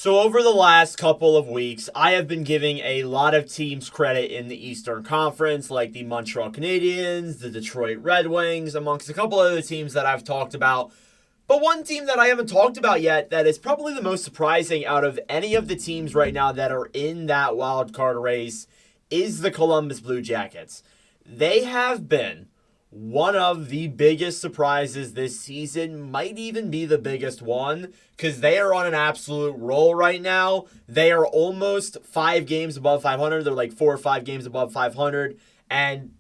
So over the last couple of weeks, I have been giving a lot of teams credit in the Eastern Conference, like the Montreal Canadiens, the Detroit Red Wings, amongst a couple other teams that I've talked about. But one team that I haven't talked about yet that is probably the most surprising out of any of the teams right now that are in that wild card race is the Columbus Blue Jackets. They have been one of the biggest surprises this season, might even be the biggest one, because they are on an absolute roll right now. They are almost 5 games above 500. They're like 4 or 5 games above 500, and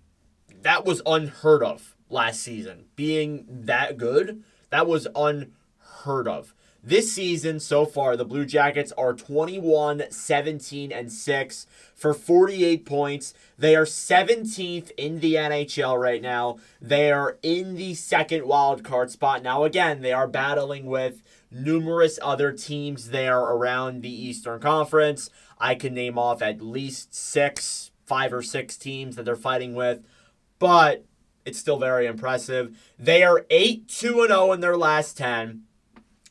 that was unheard of last season. Being that good, that was unheard of. This season so far, the Blue Jackets are 21-17-6 for 48 points. They are 17th in the NHL right now. They are in the second wild card spot. Now, again, they are battling with numerous other teams there around the Eastern Conference. I can name off at least 5 or 6 teams that they're fighting with, but it's still very impressive. They are 8-2-0 in their last 10.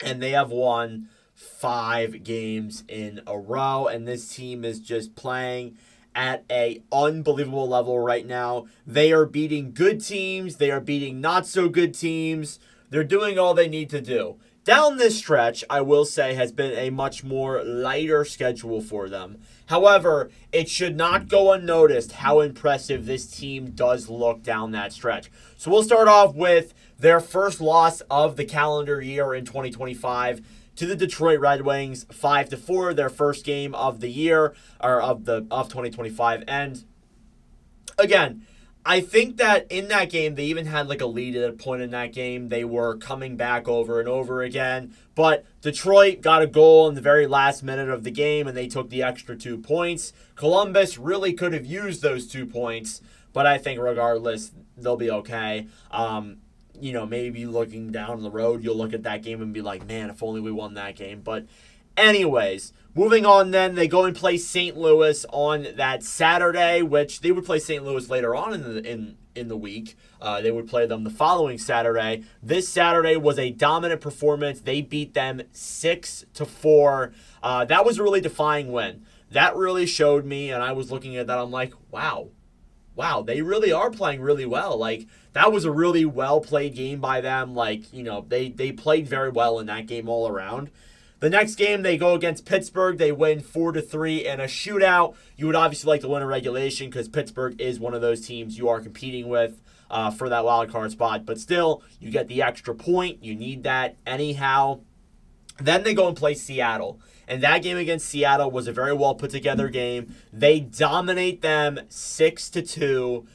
And they have won 5 games in a row. And this team is just playing at an unbelievable level right now. They are beating good teams. They are beating not so good teams. They're doing all they need to do. Down this stretch, I will say, has been a much more lighter schedule for them. However, it should not go unnoticed how impressive this team does look down that stretch. So we'll start off with their first loss of the calendar year in 2025 to the Detroit Red Wings, 5-4, their first game of the year, or of 2025. And again, I think that in that game, they even had like a lead at a point in that game. They were coming back over and over again. But Detroit got a goal in the very last minute of the game, and they took the extra 2 points. Columbus really could have used those 2 points, but I think regardless, they'll be okay. Maybe looking down the road, you'll look at that game and be like, man, if only we won that game. But anyways, moving on then, they go and play St. Louis on that Saturday, which they would play St. Louis later on in the week. They would play them the following Saturday. This Saturday was a dominant performance. They beat them 6-4. That was a really defying win. That really showed me, and I was looking at that, I'm like, wow, they really are playing really well. Like, that was a really well-played game by them. Like, they played very well in that game all around. The next game, they go against Pittsburgh. They win 4-3 in a shootout. You would obviously like to win a regulation because Pittsburgh is one of those teams you are competing with for that wild card spot. But still, you get the extra point. You need that anyhow. Then they go and play Seattle. And that game against Seattle was a very well put together game. They dominate them 6-2.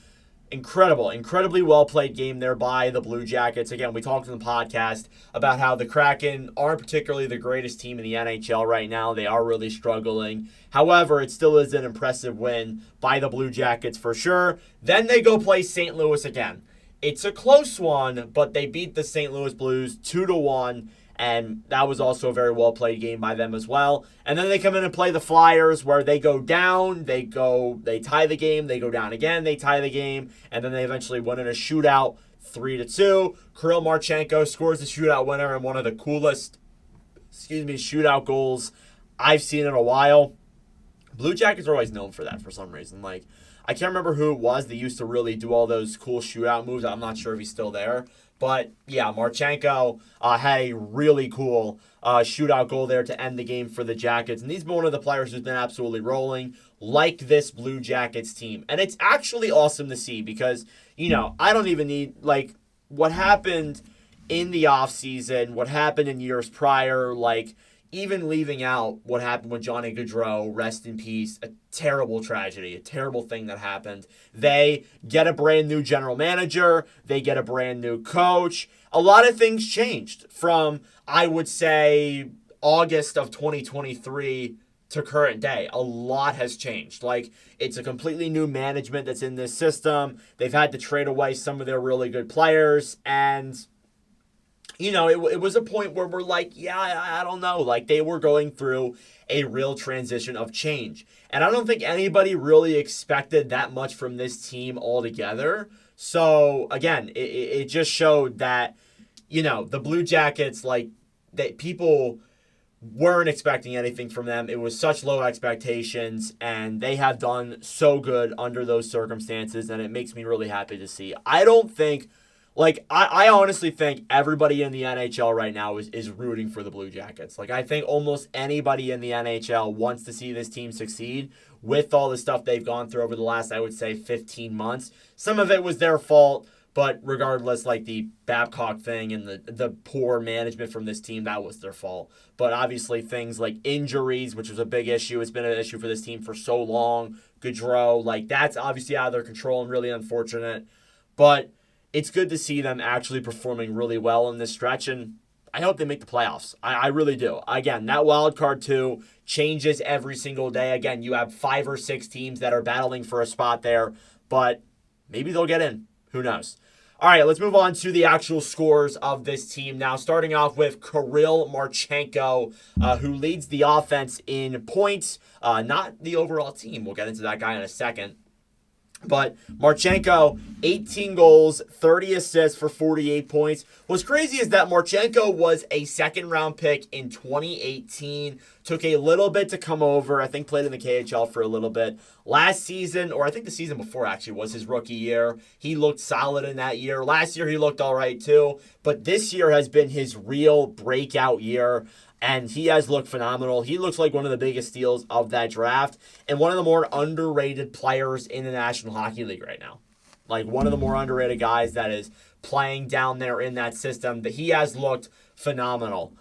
Incredibly well played game there by the Blue Jackets. Again, we talked in the podcast about how the Kraken aren't particularly the greatest team in the NHL right now. They are really struggling. However, it still is an impressive win by the Blue Jackets for sure. Then they go play St. Louis again. It's a close one, but they beat the St. Louis Blues 2-1. And that was also a very well-played game by them as well. And then they come in and play the Flyers, where they go down, they tie the game, they go down again, they tie the game, and then they eventually win in a shootout 3-2. Kirill Marchenko scores the shootout winner and one of the coolest, shootout goals I've seen in a while. Blue Jackets are always known for that for some reason. Like, I can't remember who it was that used to really do all those cool shootout moves. I'm not sure if he's still there. But, yeah, Marchenko had a really cool shootout goal there to end the game for the Jackets. And he's been one of the players who's been absolutely rolling, like this Blue Jackets team. And it's actually awesome to see because, I don't even need, like, what happened in the offseason, what happened in years prior, like, even leaving out what happened with Johnny Gaudreau, rest in peace, a terrible tragedy, a terrible thing that happened. They get a brand new general manager. They get a brand new coach. A lot of things changed from, I would say, August of 2023 to current day. A lot has changed. Like, it's a completely new management that's in this system. They've had to trade away some of their really good players, and it was a point where we're like, yeah, I don't know. Like, they were going through a real transition of change. And I don't think anybody really expected that much from this team altogether. So, again, it just showed that, the Blue Jackets, like, that people weren't expecting anything from them. It was such low expectations, and they have done so good under those circumstances, and it makes me really happy to see. I don't think, I honestly think everybody in the NHL right now is rooting for the Blue Jackets. Like, I think almost anybody in the NHL wants to see this team succeed with all the stuff they've gone through over the last, I would say, 15 months. Some of it was their fault. But regardless, like the Babcock thing and the poor management from this team, that was their fault. But obviously things like injuries, which was a big issue. It's been an issue for this team for so long. Gaudreau, like that's obviously out of their control and really unfortunate. But it's good to see them actually performing really well in this stretch. And I hope they make the playoffs. I really do. Again, that wild card too changes every single day. Again, you have 5 or 6 teams that are battling for a spot there. But maybe they'll get in. Who knows? All right, let's move on to the actual scores of this team now. Starting off with Kirill Marchenko, who leads the offense in points, not the overall team. We'll get into that guy in a second. But Marchenko, 18 goals, 30 assists for 48 points. What's crazy is that Marchenko was a second-round pick in 2018. Took a little bit to come over. I think played in the KHL for a little bit. Last season, or I think the season before actually, was his rookie year. He looked solid in that year. Last year, he looked all right too. But this year has been his real breakout year. And he has looked phenomenal. He looks like one of the biggest steals of that draft and one of the more underrated players in the National Hockey League right now. Like one of the more underrated guys that is playing down there in that system. That he has looked phenomenal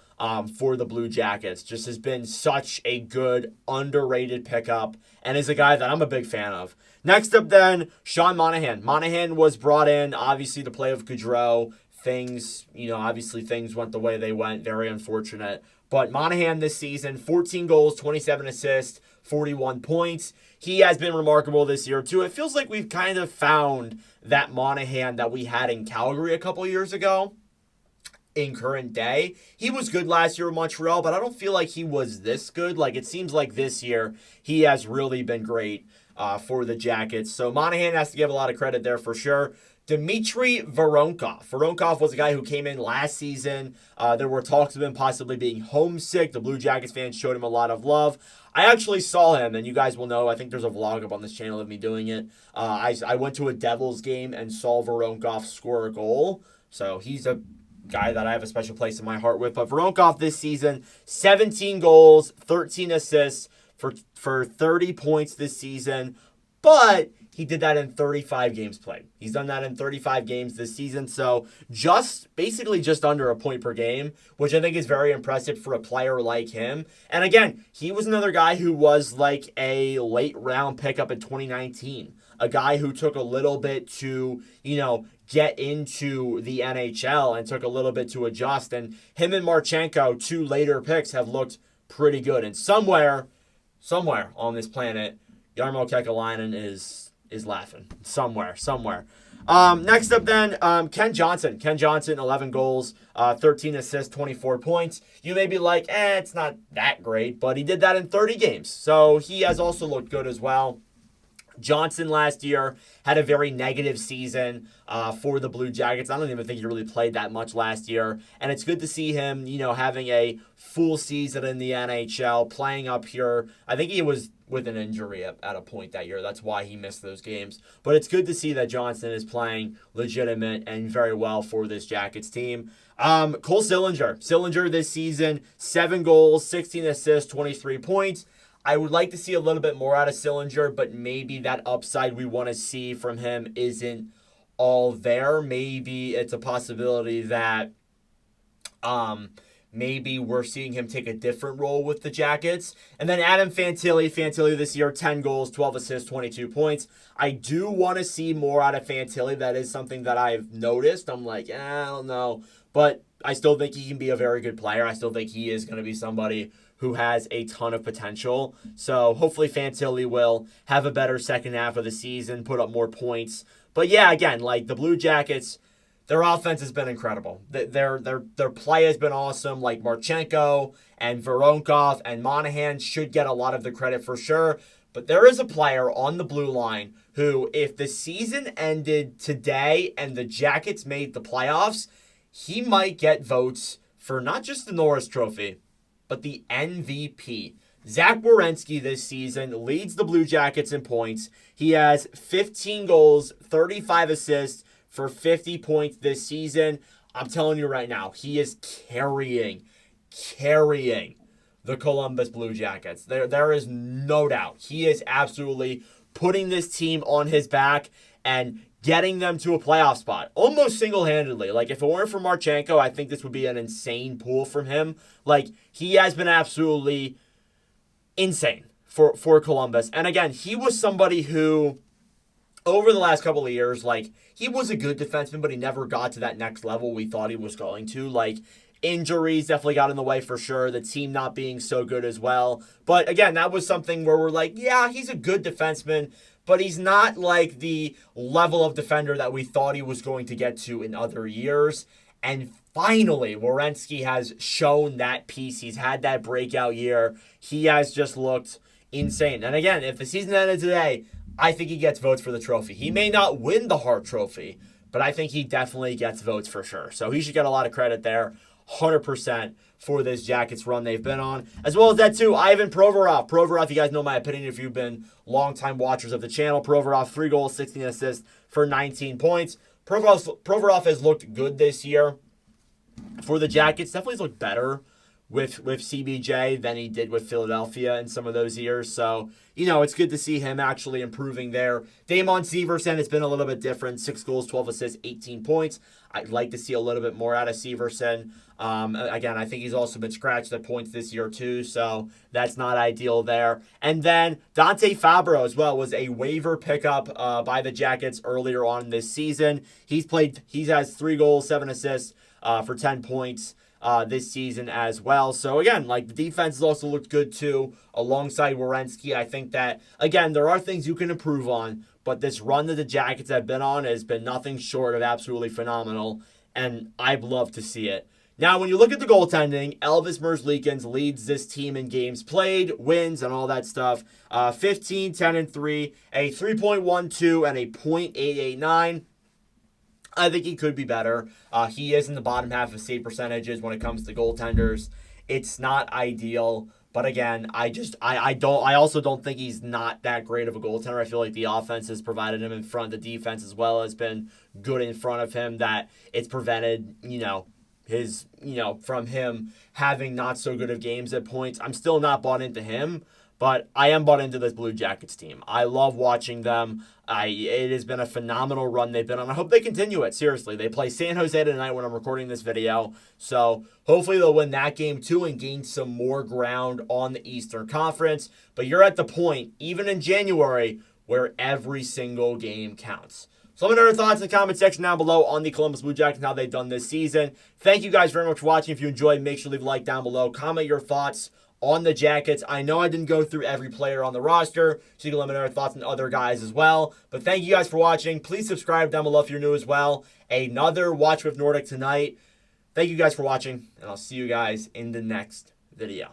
for the Blue Jackets. Just has been such a good, underrated pickup and is a guy that I'm a big fan of. Next up then, Sean Monahan. Monahan was brought in, obviously, to play with Gaudreau. Obviously things went the way they went. Very unfortunate. But Monahan this season, 14 goals, 27 assists, 41 points. He has been remarkable this year, too. It feels like we've kind of found that Monahan that we had in Calgary a couple years ago in current day. He was good last year in Montreal, but I don't feel like he was this good. Like, it seems like this year he has really been great for the Jackets. So Monahan has to give a lot of credit there for sure. Dmitry Voronkov. Voronkov was a guy who came in last season. There were talks of him possibly being homesick. The Blue Jackets fans showed him a lot of love. I actually saw him, and you guys will know, I think there's a vlog up on this channel of me doing it. I went to a Devils game and saw Voronkov score a goal. So he's a guy that I have a special place in my heart with. But Voronkov this season, 17 goals, 13 assists for 30 points this season. But he did that in 35 games played. He's done that in 35 games this season. So basically just under a point per game, which I think is very impressive for a player like him. And again, he was another guy who was like a late round pickup in 2019. A guy who took a little bit to, get into the NHL and took a little bit to adjust. And him and Marchenko, 2 later picks, have looked pretty good. And somewhere on this planet, Jarmo Kekalainen is laughing. Somewhere. Next up then, Ken Johnson. Ken Johnson, 11 goals, 13 assists, 24 points. You may be like, it's not that great, but he did that in 30 games. So he has also looked good as well. Johnson last year had a very negative season for the Blue Jackets. I don't even think he really played that much last year. And it's good to see him, having a full season in the NHL, playing up here. I think he was with an injury at a point that year. That's why he missed those games. But it's good to see that Johnson is playing legitimate and very well for this Jackets team. Cole Sillinger. Sillinger this season, 7 goals, 16 assists, 23 points. I would like to see a little bit more out of Sillinger, but maybe that upside we want to see from him isn't all there. Maybe it's a possibility that maybe we're seeing him take a different role with the Jackets. And then Adam Fantilli. Fantilli this year, 10 goals, 12 assists, 22 points. I do want to see more out of Fantilli. That is something that I've noticed. I'm like, I don't know. But I still think he can be a very good player. I still think he is going to be somebody who has a ton of potential. So hopefully Fantilli will have a better second half of the season, put up more points. But yeah, again, like the Blue Jackets, their offense has been incredible. Their play has been awesome. Like Marchenko and Voronkov and Monahan should get a lot of the credit for sure. But there is a player on the blue line who, if the season ended today and the Jackets made the playoffs, he might get votes for not just the Norris Trophy, but the MVP. Zach Werenski this season leads the Blue Jackets in points. He has 15 goals, 35 assists for 50 points this season. I'm telling you right now, he is carrying the Columbus Blue Jackets. There is no doubt. He is absolutely putting this team on his back and getting them to a playoff spot, almost single-handedly. Like, if it weren't for Marchenko, I think this would be an insane pull from him. Like, he has been absolutely insane for Columbus. And again, he was somebody who, over the last couple of years, like, he was a good defenseman, but he never got to that next level we thought he was going to. Like, injuries definitely got in the way for sure. The team not being so good as well. But again, that was something where we're like, yeah, he's a good defenseman, but he's not like the level of defender that we thought he was going to get to in other years. And finally, Werenski has shown that piece. He's had that breakout year. He has just looked insane. And again, if the season ended today, I think he gets votes for the trophy. He may not win the Hart Trophy, but I think he definitely gets votes for sure. So he should get a lot of credit there, 100% for this Jackets run they've been on. As well as that too, Ivan Provorov. Provorov, you guys know my opinion if you've been longtime watchers of the channel. Provorov, 3 goals, 16 assists for 19 points. Provorov has looked good this year for the Jackets. Definitely has looked better with CBJ than he did with Philadelphia in some of those years. So, you know, it's good to see him actually improving there. Damon Severson, it's been a little bit different. 6 goals, 12 assists, 18 points. I'd like to see a little bit more out of Severson. Again, I think he's also been scratched at points this year too, so that's not ideal there. And then Dante Fabro as well was a waiver pickup by the Jackets earlier on this season. He has 3 goals, 7 assists for 10 points. This season as well. So again, like, the defense has also looked good too, alongside Werenski. I think that, again, there are things you can improve on, but this run that the Jackets have been on has been nothing short of absolutely phenomenal, and I'd love to see it. Now, when you look at the goaltending, Elvis Merzlikins leads this team in games played, wins, and all that stuff. 15, 10, and 3, a 3.12, and a .889. I think he could be better. He is in the bottom half of save percentages when it comes to goaltenders. It's not ideal, but again, I also don't think he's not that great of a goaltender. I feel like the offense has provided him in front. The defense as well has been good in front of him, that it's prevented, from him having not so good of games at points. I'm still not bought into him, but I am bought into this Blue Jackets team. I love watching them. It has been a phenomenal run they've been on. I hope they continue it, seriously. They play San Jose tonight when I'm recording this video. So hopefully they'll win that game too and gain some more ground on the Eastern Conference. But you're at the point, even in January, where every single game counts. So let me know your thoughts in the comment section down below on the Columbus Blue Jackets and how they've done this season. Thank you guys very much for watching. If you enjoyed, make sure to leave a like down below. Comment your thoughts on the Jackets. I know I didn't go through every player on the roster, so you can let me know your thoughts on other guys as well. But thank you guys for watching. Please subscribe down below if you're new as well. Another Watch with Nordic tonight. Thank you guys for watching, and I'll see you guys in the next video.